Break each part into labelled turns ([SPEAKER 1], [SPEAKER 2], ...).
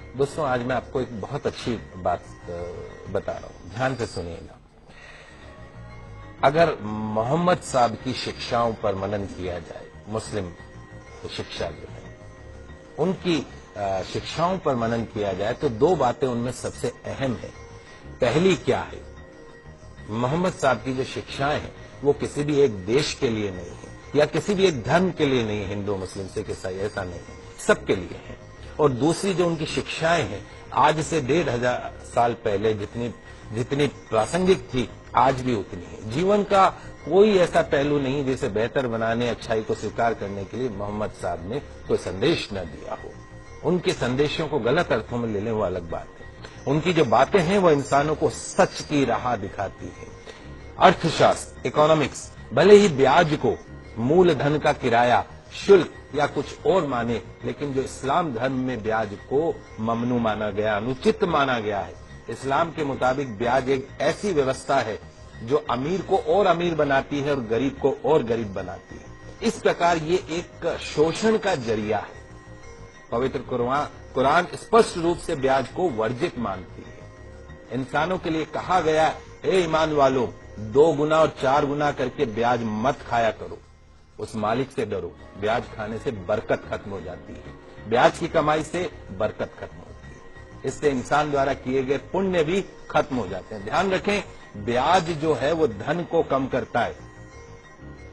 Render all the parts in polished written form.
[SPEAKER 1] दोस्तों, आज मैं आपको एक बहुत अच्छी बात बता रहा हूं, ध्यान से सुनिएगा। अगर मोहम्मद साहब की शिक्षाओं पर मनन किया जाए, मुस्लिम शिक्षा जो है उनकी शिक्षाओं पर मनन किया जाए तो दो बातें उनमें सबसे अहम है। पहली क्या है, मोहम्मद साहब की जो शिक्षाएं हैं वो किसी भी एक देश के लिए नहीं है या किसी भी एक धर्म के लिए नहीं है, हिंदू मुस्लिम सिख ईसाई, ऐसा नहीं है, सबके लिए है। और दूसरी जो उनकी शिक्षाएं हैं आज से 1500 साल पहले जितनी प्रासंगिक थी आज भी उतनी है। जीवन का कोई ऐसा पहलू नहीं जिसे बेहतर बनाने, अच्छाई को स्वीकार करने के लिए मोहम्मद साहब ने कोई संदेश न दिया हो। उनके संदेशों को गलत अर्थों में लेने वो अलग बात है। उनकी जो बातें हैं वो इंसानों को सच की राह दिखाती है। अर्थशास्त्र, इकोनॉमिक्स भले ही ब्याज को मूलधन का किराया, शुल्क या कुछ और माने, लेकिन जो इस्लाम धर्म में ब्याज को ममनू माना गया, अनुचित माना गया है। इस्लाम के मुताबिक ब्याज एक ऐसी व्यवस्था है जो अमीर को और अमीर बनाती है और गरीब को और गरीब बनाती है। इस प्रकार ये एक शोषण का जरिया है। पवित्र कुरान स्पष्ट रूप से ब्याज को वर्जित मानती है। इंसानों के लिए कहा गया, हे ईमान वालों, 2 गुना और 4 गुना करके ब्याज मत खाया करो, उस मालिक से डरो। ब्याज खाने से बरकत खत्म हो जाती है, ब्याज की कमाई से बरकत खत्म होती है, इससे इंसान द्वारा किए गए पुण्य भी खत्म हो जाते हैं। ध्यान रखें, ब्याज जो है वो धन को कम करता है,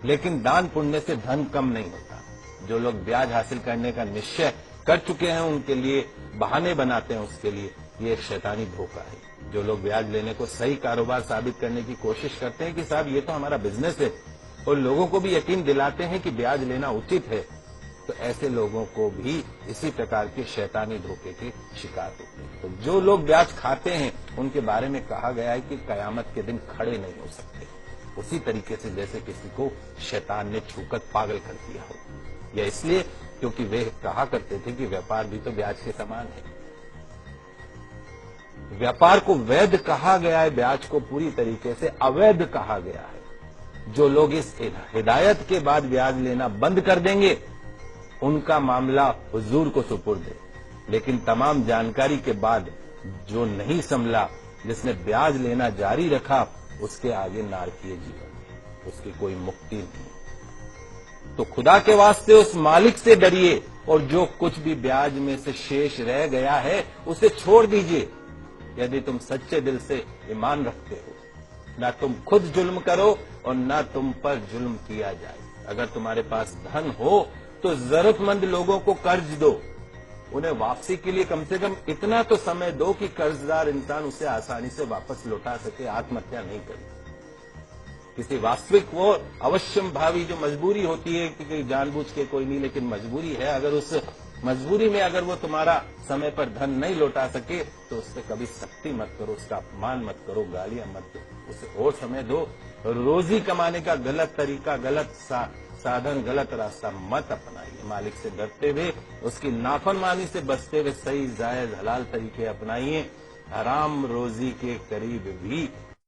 [SPEAKER 1] लेकिन दान पुण्य से धन कम नहीं होता। जो लोग ब्याज हासिल करने का निश्चय कर चुके हैं उनके लिए बहाने बनाते हैं, उसके लिए ये एक शैतानी धोखा है। जो लोग ब्याज लेने को सही कारोबार साबित करने की कोशिश करते हैं कि साहब ये तो हमारा बिजनेस है, और लोगों को भी यकीन दिलाते हैं कि ब्याज लेना उचित है, तो ऐसे लोगों को भी इसी प्रकार के शैतानी धोखे के शिकार होते हैं। तो जो लोग ब्याज खाते हैं उनके बारे में कहा गया है कि कयामत के दिन खड़े नहीं हो सकते, उसी तरीके से जैसे किसी को शैतान ने छूकर पागल कर दिया हो। यह इसलिए क्योंकि वे कहा करते थे कि व्यापार भी तो ब्याज के समान है। व्यापार को वैध कहा गया है, ब्याज को पूरी तरीके से अवैध कहा गया है। जो लोग इस हिदायत के बाद ब्याज लेना बंद कर देंगे उनका मामला हुजूर को सुपुर्द है, लेकिन तमाम जानकारी के बाद जो नहीं संभला, जिसने ब्याज लेना जारी रखा, उसके आगे नारकीय जीवन है, उसकी कोई मुक्ति नहीं। तो खुदा के वास्ते उस मालिक से डरिए और जो कुछ भी ब्याज में से शेष रह गया है उसे छोड़ दीजिए। यदि तुम सच्चे दिल से ईमान रखते हो, ना तुम खुद जुल्म करो और ना तुम पर जुल्म किया जाए। अगर तुम्हारे पास धन हो तो जरूरतमंद लोगों को कर्ज दो, उन्हें वापसी के लिए कम से कम इतना तो समय दो कि कर्जदार इंसान उसे आसानी से वापस लौटा सके, आत्महत्या नहीं करे। किसी वास्तविक वो अवश्यम भावी जो मजबूरी होती है कि जानबूझ के कोई नहीं, लेकिन मजबूरी है, अगर उस मजबूरी में अगर वो तुम्हारा समय पर धन नहीं लौटा सके तो उससे कभी सख्ती मत करो, उसका अपमान मत करो, गालियां मत दो, उसे और समय दो। रोजी कमाने का गलत तरीका, गलत साधन, गलत रास्ता मत अपनाइए। मालिक से डरते हुए, उसकी नाफरमानी से बचते हुए सही जायज हलाल तरीके अपनाइए। हराम रोजी के करीब भी